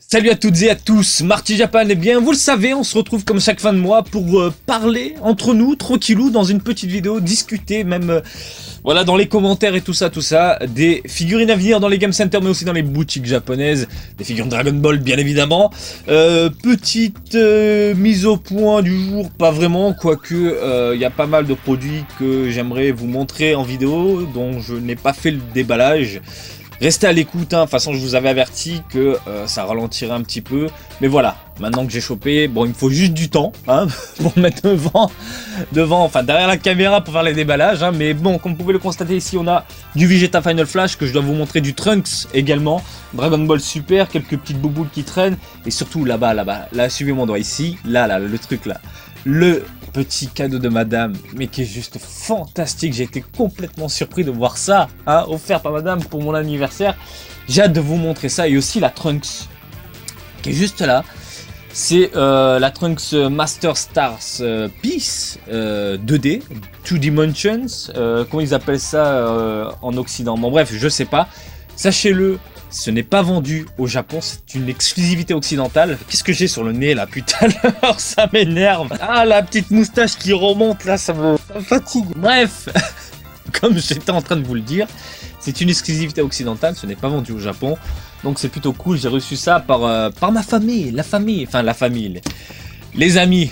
Salut à toutes et à tous, Marty Japan, et bien vous le savez, on se retrouve comme chaque fin de mois pour parler entre nous, tranquillou, dans une petite vidéo, discuter même, voilà, dans les commentaires et tout ça, des figurines à venir dans les Game Center mais aussi dans les boutiques japonaises, des figurines Dragon Ball bien évidemment. Petite mise au point du jour, pas vraiment, quoique il y a pas mal de produits que j'aimerais vous montrer en vidéo, dont je n'ai pas fait le déballage. Restez à l'écoute, hein. De toute façon je vous avais averti que ça ralentirait un petit peu. Mais voilà, maintenant que j'ai chopé, bon il me faut juste du temps hein, pour me mettre devant, enfin derrière la caméra pour faire les déballages. Hein. Mais bon, comme vous pouvez le constater ici, on a du Vegeta Final Flash que je dois vous montrer, du Trunks également. Dragon Ball Super, quelques petites bouboules qui traînent. Et surtout là-bas, là, suivez mon doigt ici, là, le truc là. Le petit cadeau de madame, mais qui est juste fantastique. J'ai été complètement surpris de voir ça, hein, offert par madame pour mon anniversaire. J'ai hâte de vous montrer ça. Et aussi la Trunks, qui est juste là. C'est la Trunks Master Stars Peace 2D, 2 Dimensions. Comment ils appellent ça en Occident? Bon bref, je sais pas. Sachez-le, ce n'est pas vendu au Japon, c'est une exclusivité occidentale. Qu'est-ce que j'ai sur le nez là, putain, ça m'énerve. Ah, la petite moustache qui remonte là, ça me fatigue. Bref, comme j'étais en train de vous le dire, c'est une exclusivité occidentale, ce n'est pas vendu au Japon. Donc c'est plutôt cool, j'ai reçu ça par ma famille, les amis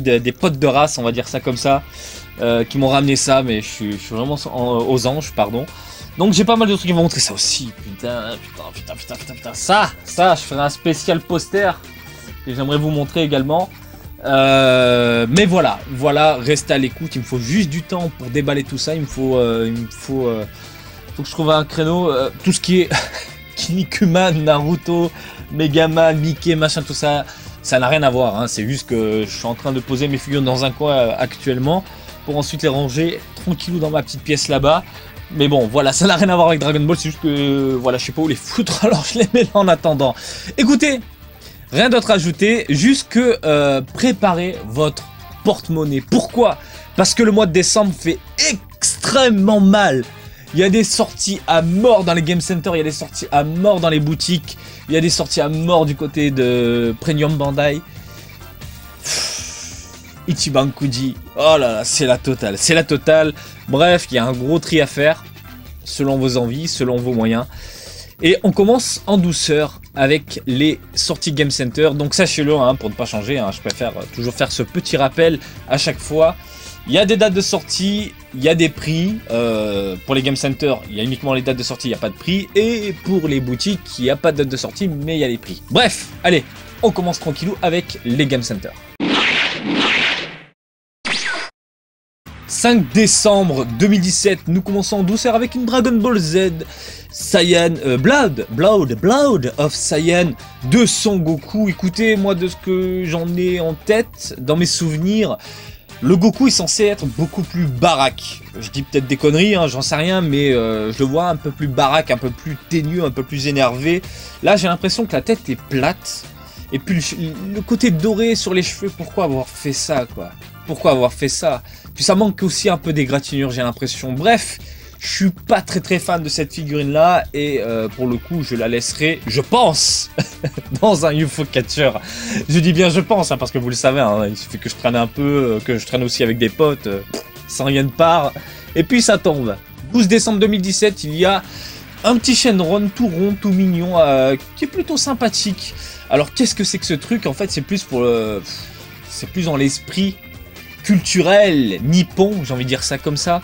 des potes de race, on va dire ça comme ça, qui m'ont ramené ça, mais je suis vraiment aux anges, pardon. Donc j'ai pas mal de trucs qui vont montrer ça aussi. Putain. Ça, je ferai un spécial poster que j'aimerais vous montrer également. Mais voilà, restez à l'écoute. Il me faut juste du temps pour déballer tout ça. Il me faut que je trouve un créneau. Tout ce qui est Kinnikuman, Naruto, Megaman, Mickey, machin, tout ça, ça n'a rien à voir. Hein. C'est juste que je suis en train de poser mes figures dans un coin actuellement pour ensuite les ranger tranquillou dans ma petite pièce là-bas. Mais bon, voilà, ça n'a rien à voir avec Dragon Ball, c'est juste que, voilà, je sais pas où les foutre, alors je les mets là en attendant. Écoutez, rien d'autre à ajouter, juste que préparez votre porte-monnaie. Pourquoi? Parce que le mois de décembre fait extrêmement mal. Il y a des sorties à mort dans les Game Center, il y a des sorties à mort dans les boutiques, il y a des sorties à mort du côté de Premium Bandai. Ichiban Kuji, oh là là, c'est la totale, Bref, il y a un gros tri à faire, selon vos envies, selon vos moyens. Et on commence en douceur avec les sorties Game Center. Donc sachez-le, hein, pour ne pas changer, hein, je préfère toujours faire ce petit rappel à chaque fois. Il y a des dates de sortie, il y a des prix. Pour les Game Center, il y a uniquement les dates de sortie, il n'y a pas de prix. Et pour les boutiques, il n'y a pas de date de sortie, mais il y a les prix. Bref, allez, on commence tranquillou avec les Game Center. 5 décembre 2017, nous commençons en douceur avec une Dragon Ball Z Saiyan Blood of Saiyan de Son Goku. Écoutez, moi de ce que j'en ai en tête, dans mes souvenirs, le Goku est censé être beaucoup plus baraque. Je dis peut-être des conneries, hein, j'en sais rien, mais je le vois un peu plus baraque, un peu plus teigneux, un peu plus énervé. Là j'ai l'impression que la tête est plate. Et puis le côté doré sur les cheveux, pourquoi avoir fait ça quoi? Pourquoi avoir fait ça? Puis ça manque aussi un peu d'égratignure, j'ai l'impression. Bref, je suis pas très fan de cette figurine là. Et pour le coup, je la laisserai, je pense, dans un UFO Catcher. Je dis bien je pense, hein, parce que vous le savez, hein, il suffit que je traîne un peu, que je traîne aussi avec des potes, sans rien de part. Et puis ça tombe. 12 décembre 2017, il y a un petit Shenron tout rond, tout mignon, qui est plutôt sympathique. Alors qu'est-ce que c'est que ce truc? En fait, c'est plus pour c'est plus dans l'esprit culturel nippon, j'ai envie de dire ça comme ça,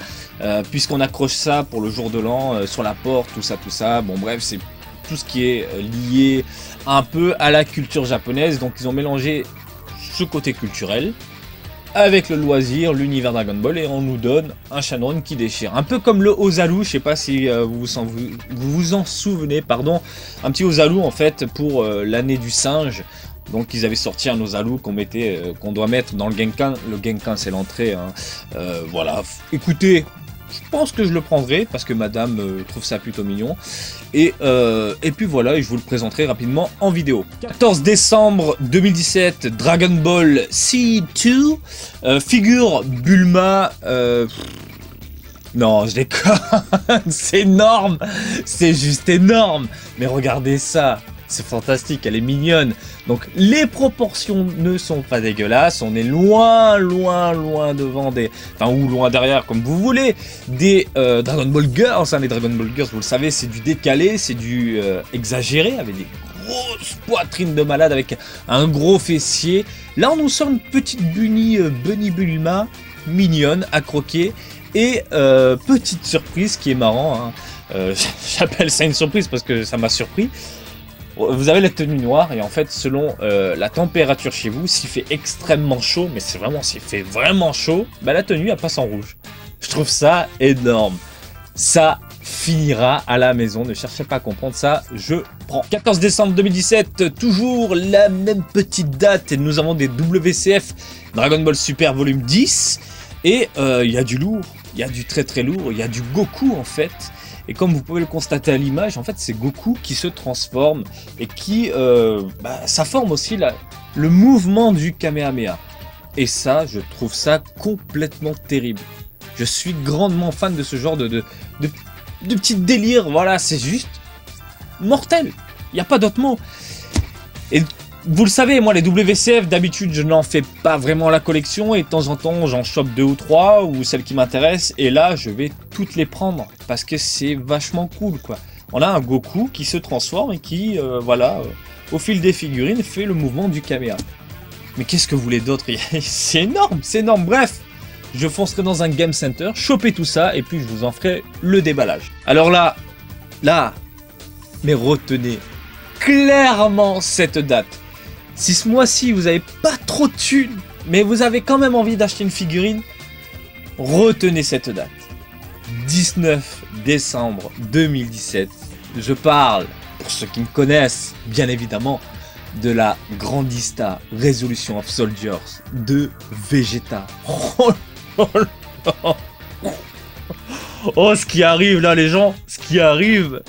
puisqu'on accroche ça pour le jour de l'an sur la porte, tout ça. Bon bref, c'est tout ce qui est lié un peu à la culture japonaise. Donc ils ont mélangé ce côté culturel avec le loisir, l'univers Dragon Ball, et on nous donne un Shenron qui déchire. Un peu comme le Ozalu, je sais pas si vous vous en souvenez, pardon, un petit Ozalu en fait pour l'année du singe. Donc ils avaient sorti un Ozalu qu'on doit mettre dans le Genkan. Le Genkan c'est l'entrée, hein. Voilà, écoutez, je pense que je le prendrai parce que madame trouve ça plutôt mignon. Et puis voilà, et je vous le présenterai rapidement en vidéo. 14 décembre 2017, Dragon Ball C2, figure Bulma. Non, je déconne, c'est énorme, c'est juste énorme. Mais regardez ça. c'est fantastique, elle est mignonne. Donc les proportions ne sont pas dégueulasses, on est loin devant des... Enfin, ou loin derrière, comme vous voulez, des Dragon Ball Girls. Hein, les Dragon Ball Girls, vous le savez, c'est du décalé, c'est du exagéré, avec des grosses poitrines de malade, avec un gros fessier. Là, on nous sort une petite Bunny Bulma, mignonne, à croquer. Et petite surprise qui est marrant, hein. J'appelle ça une surprise parce que ça m'a surpris. Vous avez la tenue noire et en fait selon la température chez vous, s'il fait extrêmement chaud, mais c'est vraiment s'il fait vraiment chaud, bah, la tenue elle passe en rouge. Je trouve ça énorme. Ça finira à la maison, ne cherchez pas à comprendre ça, je prends. 14 décembre 2017, toujours la même petite date et nous avons des WCF Dragon Ball Super volume 10 et il y a du lourd, il y a du très lourd, il y a du Goku en fait. Et comme vous pouvez le constater à l'image, en fait, c'est Goku qui se transforme et qui, ça forme aussi le mouvement du Kamehameha. Et ça, je trouve ça complètement terrible. Je suis grandement fan de ce genre de petits délires. Voilà, c'est juste mortel. Il n'y a pas d'autre mot. Et vous le savez, moi, les WCF, d'habitude, je n'en fais pas vraiment la collection. Et de temps en temps, j'en chope 2 ou 3, ou celles qui m'intéressent. Et là, je vais toutes les prendre. Parce que c'est vachement cool, quoi. On a un Goku qui se transforme et qui, au fil des figurines, fait le mouvement du Kamehameha. Mais qu'est-ce que vous voulez d'autre? C'est énorme, c'est énorme. Bref, je foncerai dans un Game Center, choper tout ça, et puis je vous en ferai le déballage. Alors là, mais retenez clairement cette date. Si ce mois-ci, vous n'avez pas trop de thunes, mais vous avez quand même envie d'acheter une figurine, retenez cette date. 19 décembre 2017. Je parle, pour ceux qui me connaissent, bien évidemment, de la Grandista Resolution of Soldiers de Vegeta. Oh, ce qui arrive là, les gens, ce qui arrive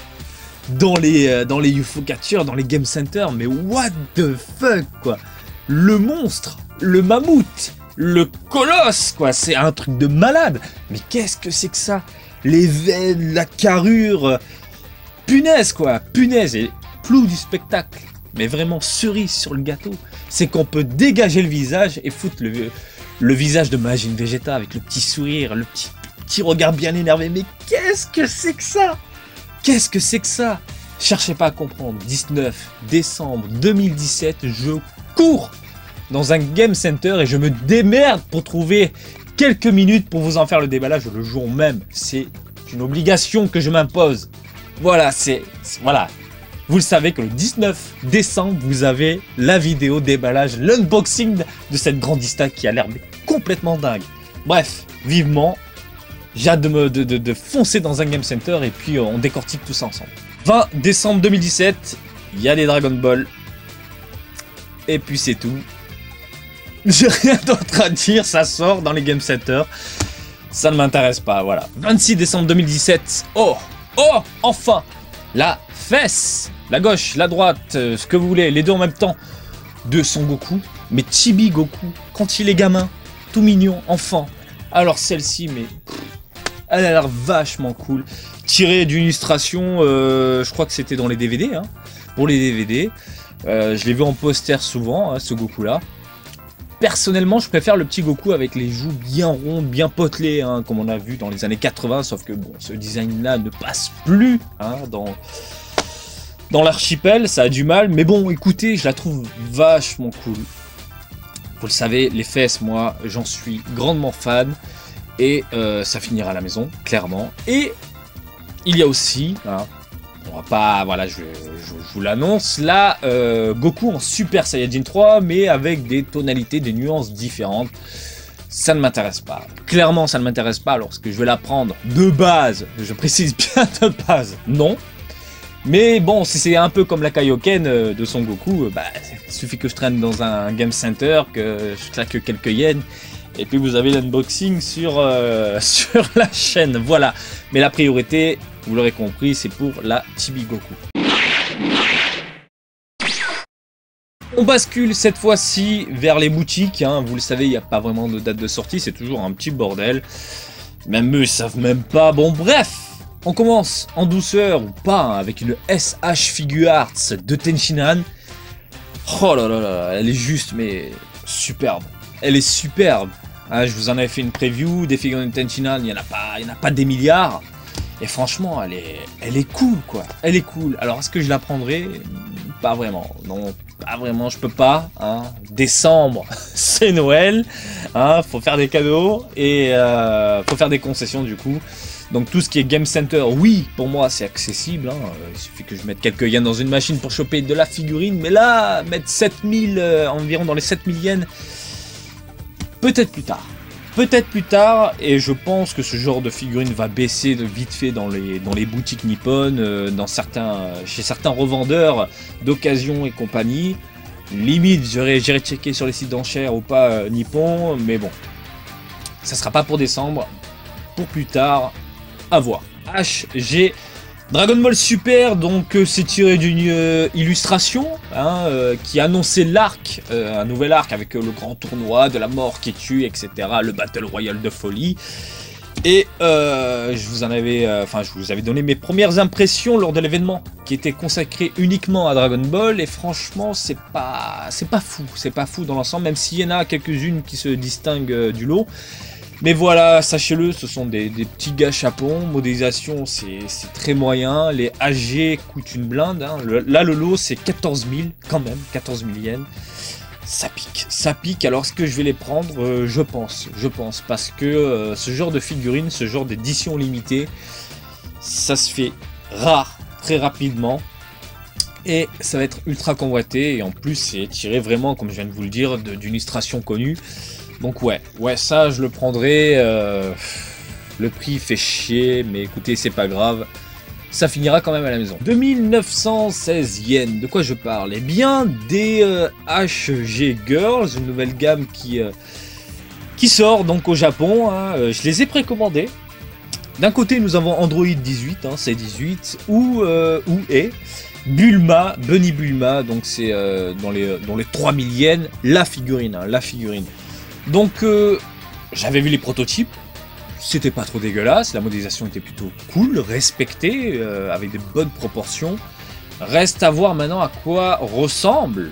dans les UFO Catchers, dans les Game Center, mais what the fuck, quoi. Le monstre, le mammouth, le colosse, quoi, c'est un truc de malade. Mais qu'est-ce que c'est que ça? Les veines, la carrure, punaise, quoi, punaise, et clou du spectacle. Mais vraiment, cerise sur le gâteau, c'est qu'on peut dégager le visage et foutre le visage de Majin Vegeta avec le petit sourire, le petit regard bien énervé. Mais qu'est-ce que c'est que ça? Qu'est-ce que c'est que ça? Cherchez pas à comprendre. 19 décembre 2017, je cours dans un Game Center et je me démerde pour trouver quelques minutes pour vous en faire le déballage le jour même. C'est une obligation que je m'impose. Voilà, voilà. Vous le savez que le 19 décembre, vous avez la vidéo déballage, l'unboxing de cette Grandista qui a l'air complètement dingue. Bref, vivement, j'ai hâte de foncer dans un Game Center et puis on décortique tout ça ensemble. 20 décembre 2017, il y a des Dragon Ball. Et puis c'est tout. J'ai rien d'autre à dire, ça sort dans les Game Center. Ça ne m'intéresse pas, voilà. 26 décembre 2017, oh, enfin, la fesse, la gauche, la droite, ce que vous voulez, les deux en même temps, de Son Goku, mais Chibi Goku, quand il est gamin, tout mignon, enfant. Alors celle-ci, mais elle a l'air vachement cool, tirée d'une illustration, je crois que c'était dans les DVD, hein, pour les DVD. Je l'ai vu en poster souvent, hein, ce Goku-là. Personnellement, je préfère le petit Goku avec les joues bien rondes, bien potelées, hein, comme on a vu dans les années 80, sauf que bon, ce design-là ne passe plus hein, dans l'archipel, ça a du mal, mais bon, écoutez, je la trouve vachement cool. Vous le savez, les fesses, moi, j'en suis grandement fan, et ça finira à la maison, clairement. Et il y a aussi... Hein, on va pas, voilà, je vous l'annonce, là, Goku en Super Saiyajin 3, mais avec des tonalités, des nuances différentes. Ça ne m'intéresse pas. Clairement, ça ne m'intéresse pas, alors que je vais la prendre de base, je précise bien de base, non. Mais bon, si c'est un peu comme la Kaioken de Son Goku, bah, il suffit que je traîne dans un Game Center, que je claque quelques yens, et puis vous avez l'unboxing sur la chaîne, voilà. Mais la priorité... Vous l'aurez compris, c'est pour la Chibi Goku. On bascule cette fois-ci vers les boutiques. Hein. Vous le savez, il n'y a pas vraiment de date de sortie. C'est toujours un petit bordel. Même eux, ils savent même pas. Bon, bref. On commence en douceur ou pas, hein, avec une SH Figure Arts de Tenshinhan. Oh là là là, elle est juste, mais superbe. Elle est superbe. Hein, je vous en avais fait une preview, des figurines de Tenshinhan, il n'y en a pas des milliards. Et franchement, elle est cool, quoi. Elle est cool. Alors, est-ce que je la prendrai? Pas vraiment. Non, pas vraiment, je peux pas. Hein. Décembre, c'est Noël. Hein, faut faire des cadeaux et faut faire des concessions, du coup. Donc tout ce qui est Game Center, oui, pour moi c'est accessible, hein. Il suffit que je mette quelques yens dans une machine pour choper de la figurine, mais là, mettre 7000, environ dans les 7000 yens, peut-être plus tard. Peut-être plus tard, et je pense que ce genre de figurine va baisser de vite fait dans les boutiques nippones, chez certains revendeurs d'occasion et compagnie. Limite, j'irai checker sur les sites d'enchères ou pas nippon, mais bon, ça sera pas pour décembre, pour plus tard. À voir. HG Dragon Ball Super, donc c'est tiré d'une illustration hein, qui annonçait l'arc, un nouvel arc avec le grand tournoi de la mort qui tue, etc. Le Battle Royale de folie. Et je vous avais donné mes premières impressions lors de l'événement qui était consacré uniquement à Dragon Ball. Et franchement, c'est pas fou dans l'ensemble, même s'il y en a quelques-unes qui se distinguent du lot. Mais voilà, sachez-le, ce sont des petits gâchapons. Modélisation, c'est très moyen. Les AG coûtent une blinde. Hein. Là, le lot, c'est 14 000 quand même. 14 000 yens. Ça pique. Alors, est-ce que je vais les prendre? Je pense. Parce que ce genre de figurine, ce genre d'édition limitée, ça se fait rare, très rapidement. Et ça va être ultra convoité. Et en plus, c'est tiré vraiment, comme je viens de vous le dire, d'une illustration connue. Donc ouais, ça je le prendrai, le prix fait chier, mais écoutez, c'est pas grave, ça finira quand même à la maison. 2916 yens, de quoi je parle? Eh bien, des HG Girls, une nouvelle gamme qui sort donc au Japon, hein. Je les ai précommandés. D'un côté, nous avons Android 18, hein, c'est 18, où est Bulma, Bunny Bulma, donc c'est dans les 3000 yens, la figurine. Donc j'avais vu les prototypes, c'était pas trop dégueulasse, la modélisation était plutôt cool, respectée, avec des bonnes proportions. Reste à voir maintenant à quoi ressemble,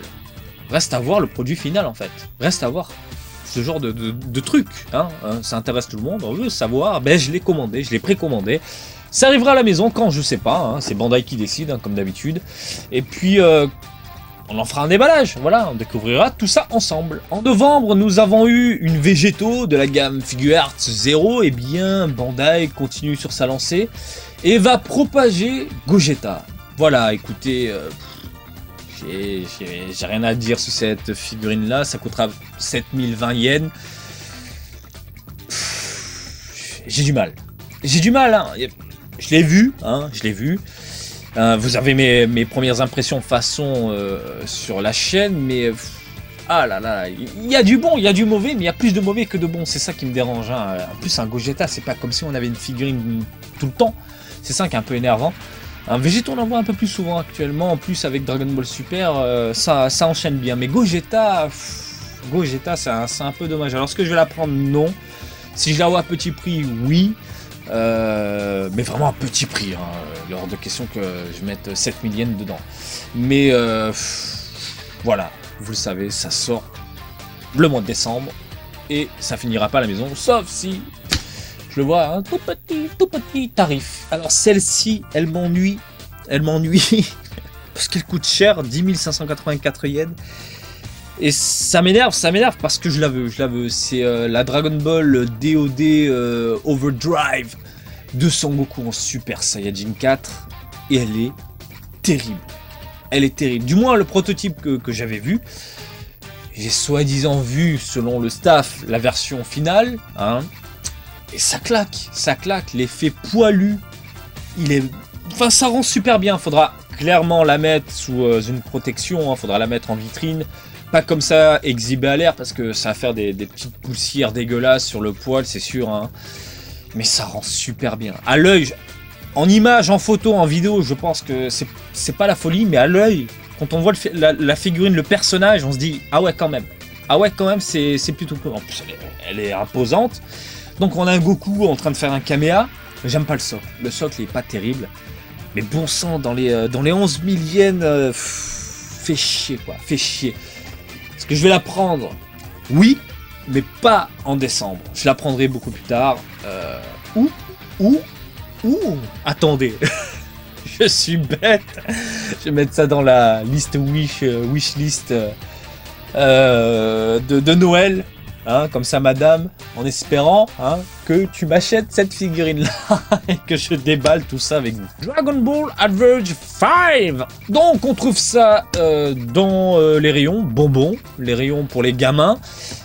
reste à voir le produit final en fait, reste à voir ce genre de truc, hein, ça intéresse tout le monde, on veut savoir, ben je l'ai commandé, je l'ai précommandé. Ça arrivera à la maison quand, je sais pas, hein, c'est Bandai qui décide, hein, comme d'habitude, et puis... on en fera un déballage, voilà, on découvrira tout ça ensemble. En novembre, nous avons eu une Végéto de la gamme Figure Arts 0, et bien Bandai continue sur sa lancée et va propager Gogeta. Voilà, écoutez, j'ai rien à dire sur cette figurine là, ça coûtera 7020 yens. J'ai du mal, hein. Je l'ai vu, vous avez mes premières impressions façon sur la chaîne, mais ah là là, il y a du bon, il y a du mauvais, mais il y a plus de mauvais que de bon, c'est ça qui me dérange. Hein. En plus, un Gogeta, c'est pas comme si on avait une figurine tout le temps, c'est ça qui est un peu énervant. Un Végéto, on en voit un peu plus souvent actuellement, en plus avec Dragon Ball Super, ça enchaîne bien, mais Gogeta, c'est un peu dommage. Alors, est-ce que je vais la prendre? Non. Si je la vois à petit prix, oui. Mais vraiment à petit prix, hein. Il est hors de question que je mette 7000 yens dedans. Mais voilà, vous le savez, ça sort le mois de décembre et ça finira pas à la maison, sauf si je le vois à un tout petit tarif. Alors celle-ci, elle m'ennuie parce qu'elle coûte cher, 10 584 yens. Et ça m'énerve parce que je la veux. C'est la Dragon Ball DOD Overdrive de Son Goku en Super Saiyajin 4. Et elle est terrible. Du moins le prototype que j'avais vu. J'ai soi-disant vu, selon le staff, la version finale. Hein, et ça claque. L'effet poilu. Enfin, ça rend super bien. Faudra clairement la mettre sous une protection. Hein, faudra la mettre en vitrine. Pas comme ça exhibé à l'air parce que ça va faire des petites poussières dégueulasses sur le poil, c'est sûr. Hein. Mais ça rend super bien. À l'œil, en image, en photo, en vidéo, je pense que c'est pas la folie, mais à l'œil, quand on voit la figurine, le personnage, on se dit ah ouais quand même. C'est plutôt cool. En plus, elle est imposante. Donc on a un Goku en train de faire un Kamea. J'aime pas le socle. Le socle il est pas terrible. Mais bon sang, dans les 11 000 yens, fait chier quoi, fait chier. Est-ce que je vais la prendre? Oui, mais pas en décembre. Je la prendrai beaucoup plus tard. Ou, attendez, je suis bête. Je vais mettre ça dans la liste wishlist de Noël. Hein, comme ça, madame, en espérant hein, que tu m'achètes cette figurine-là et que je déballe tout ça avec vous. Dragon Ball Adverge 5. Donc, on trouve ça dans les rayons bonbons, les rayons pour les gamins.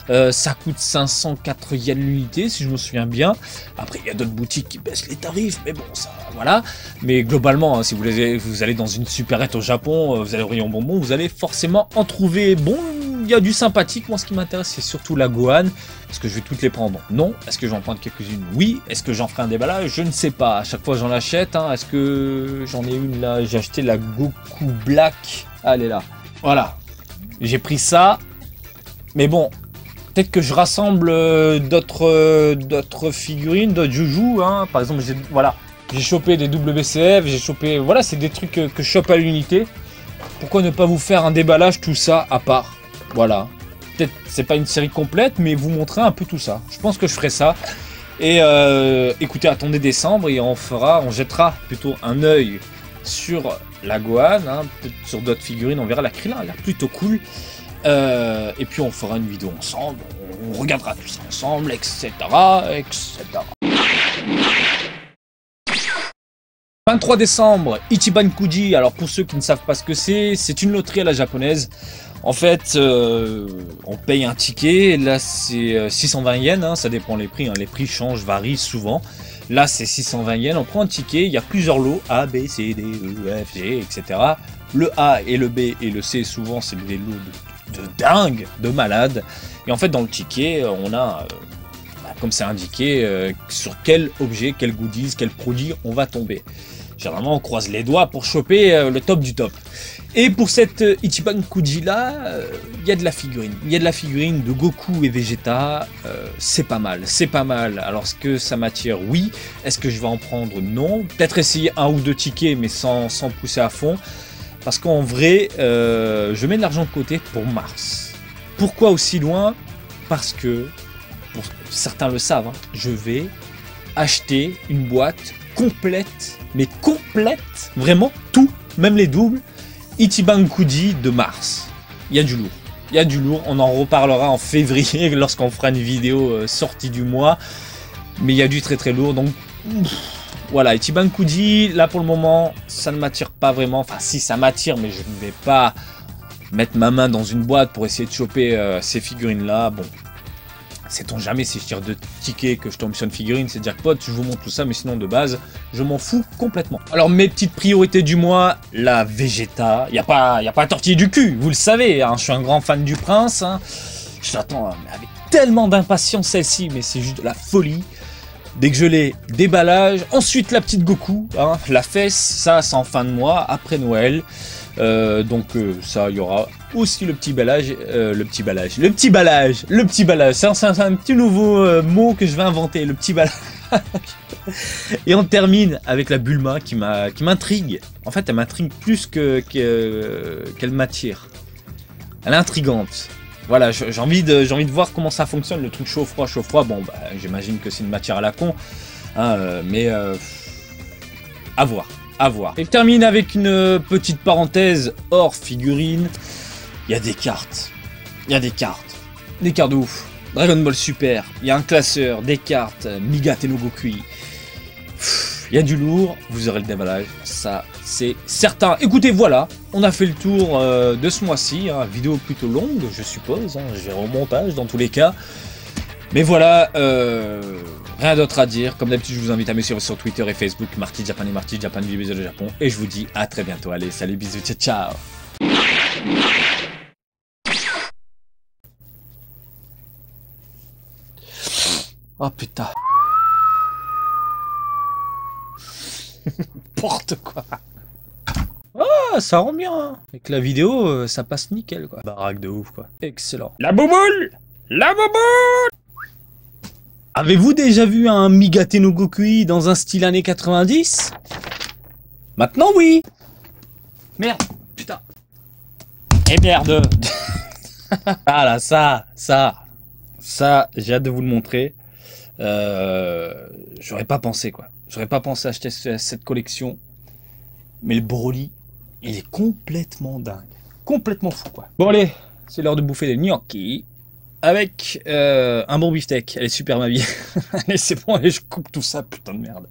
Ça coûte 504 yens l'unité, si je me souviens bien. Après, il y a d'autres boutiques qui baissent les tarifs, mais bon, ça, voilà. Mais globalement, hein, si vous allez dans une supérette au Japon, vous allez au rayon bonbons, vous allez forcément en trouver. Bon, il y a du sympathique. Moi, ce qui m'intéresse, c'est surtout la Gohan. Est-ce que je vais toutes les prendre? Non. Est-ce que j'en prends quelques-unes? Oui. Est-ce que j'en ferai un déballage? Je ne sais pas. À chaque fois, j'en achète. Hein. Est-ce que j'en ai une là? J'ai acheté la Goku Black. Ah, elle est là. Voilà. J'ai pris ça. Mais bon, peut-être que je rassemble d'autres figurines, d'autres joujoux. Hein. Par exemple, j'ai chopé des WCF. J'ai chopé... Voilà, c'est des trucs que je chope à l'unité. Pourquoi ne pas vous faire un déballage, tout ça, à part? Voilà. Peut-être c'est pas une série complète, mais vous montrer un peu tout ça. Je pense que je ferai ça. Et écoutez, attendez décembre et on jettera plutôt un œil sur la Gohan, hein, peut-être sur d'autres figurines, on verra. La Krillin a l'air plutôt cool. Et puis on fera une vidéo ensemble, on regardera tout ça ensemble, etc. etc. 23 décembre, Ichiban Kuji. Alors pour ceux qui ne savent pas ce que c'est une loterie à la japonaise. En fait, on paye un ticket, là c'est 620 yens, hein, ça dépend les prix, hein, les prix changent, varient souvent. Là c'est 620 yens, on prend un ticket, il y a plusieurs lots, A, B, C, D, E, F, G, etc. Le A et le B et le C, souvent c'est des lots de dingue, de malade. Et en fait dans le ticket, on a, comme c'est indiqué, sur quel objet, quel goodies, quel produit on va tomber. Généralement on croise les doigts pour choper le top du top. Et pour cette Ichiban Kuji là, il y a de la figurine. Il y a de la figurine de Goku et Vegeta, c'est pas mal, c'est pas mal. Alors est-ce que ça m'attire? Oui. Est-ce que je vais en prendre? Non. Peut-être essayer un ou deux tickets mais sans pousser à fond. Parce qu'en vrai, je mets de l'argent de côté pour mars. Pourquoi aussi loin? Parce que, certains le savent, hein, je vais acheter une boîte complète, mais complète, vraiment tout, même les doubles, Ichiban Kuji de mars. Il y a du lourd. Il y a du lourd, on en reparlera en février lorsqu'on fera une vidéo sortie du mois. Mais il y a du très très lourd, donc voilà, Ichiban Kuji, là pour le moment, ça ne m'attire pas vraiment. Enfin si, ça m'attire, mais je ne vais pas mettre ma main dans une boîte pour essayer de choper ces figurines-là. Bon, sait-on jamais si je tire 2 tickets que je tombe sur une figurine, c'est jackpot, je vous montre tout ça, mais sinon de base, je m'en fous complètement. Alors mes petites priorités du mois, la Vegeta, y a pas à tortiller du cul, vous le savez, hein, je suis un grand fan du prince, hein. Je l'attends avec tellement d'impatience celle-ci, mais c'est juste de la folie. Dès que je l'ai, déballage, ensuite la petite Goku, hein, la fesse, ça c'est en fin de mois, après Noël. Donc ça, il y aura aussi le petit ballage, le petit ballage, c'est un petit nouveau mot que je vais inventer, le petit ballage. Et on termine avec la Bulma qui m'intrigue. En fait, elle m'intrigue plus qu'elle m'attire. Elle est intrigante. Voilà, j'ai envie de voir comment ça fonctionne, le truc chaud-froid. Bon, bah, j'imagine que c'est une matière à la con, hein, mais à voir. À voir. Et je termine avec une petite parenthèse hors figurine. Il y a des cartes. Des cartes de ouf. Dragon Ball Super. Il y a un classeur, des cartes, Miga Tenogokui. Il y a du lourd. Vous aurez le déballage. Ça, c'est certain. Écoutez, voilà. On a fait le tour de ce mois-ci. Hein, vidéo plutôt longue, je suppose. Hein, je vais au montage dans tous les cas. Mais voilà. Rien d'autre à dire, comme d'habitude je vous invite à me suivre sur Twitter et Facebook, Marty Japan et Marty Japan, bisous de Japon, et je vous dis à très bientôt, allez salut, bisous, ciao ciao. Oh putain. N'importe quoi. Ah, ça rend bien, hein. Avec la vidéo, ça passe nickel quoi. Baraque de ouf quoi. Excellent. La bouboule. Avez-vous déjà vu un Migate no Gokui dans un style années 90? Maintenant oui. Merde, putain. Et merde. Ah là, ça, j'ai hâte de vous le montrer. J'aurais pas pensé quoi. J'aurais pas pensé acheter cette collection. Mais le Broly, il est complètement dingue. Complètement fou quoi. Bon allez, c'est l'heure de bouffer des gnocchis. Avec un bon beefsteak. Elle est super ma vie. Allez, c'est bon, allez, je coupe tout ça, putain de merde.